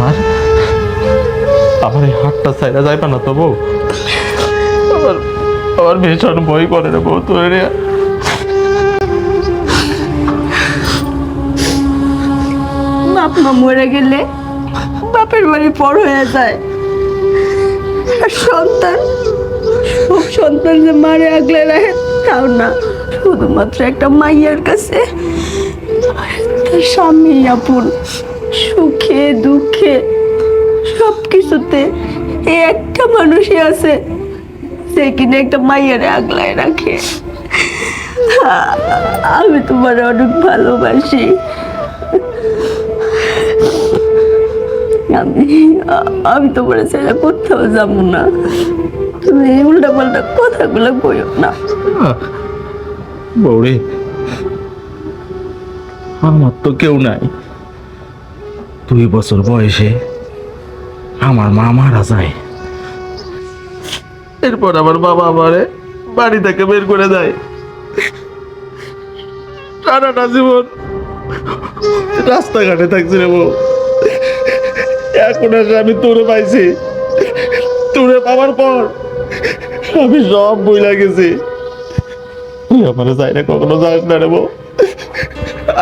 আমার আমার এই হাতটা ছাইরা যাইবা না তো বউ? আমার আমার ভীষণ ভয় করে রে বউ, তোর রে। বাপ মা মরে গেলে বাপের বাড়ি পর হয়ে যায়, আর সন্তান সব সন্তান যে মারে আগলে রাখে তাও না, শুধুমাত্র একটা মাইয়ার কাছে তার স্বামী আপন, সুখে দুঃখে সব কিছুতে এই একটা মানুষই আছে যে কিনা একটা মাইয়ারে আগলায় রাখে। আমি তোমার অনেক ভালোবাসি। আমি আমি তোমার ছেলে কোথাও যাবো না, তুমি উল্টা পাল্টা কথাগুলো বইও না। বউরে, আমার তো কেউ নাই। 2 বছর বয়সে আমার মা মারা যায়, এরপর আমার বাবা আমারে বাড়ি থেকে বের করে দেয়। সারাটা জীবন রাস্তাঘাটে থাকছি রে বউ। এখন এসে আমি তোরে পাইছি, তোরে পাওয়ার পর আমি সব বইলা গেছি। তুই আমার যাই না, কখনো যাস না রে বউ।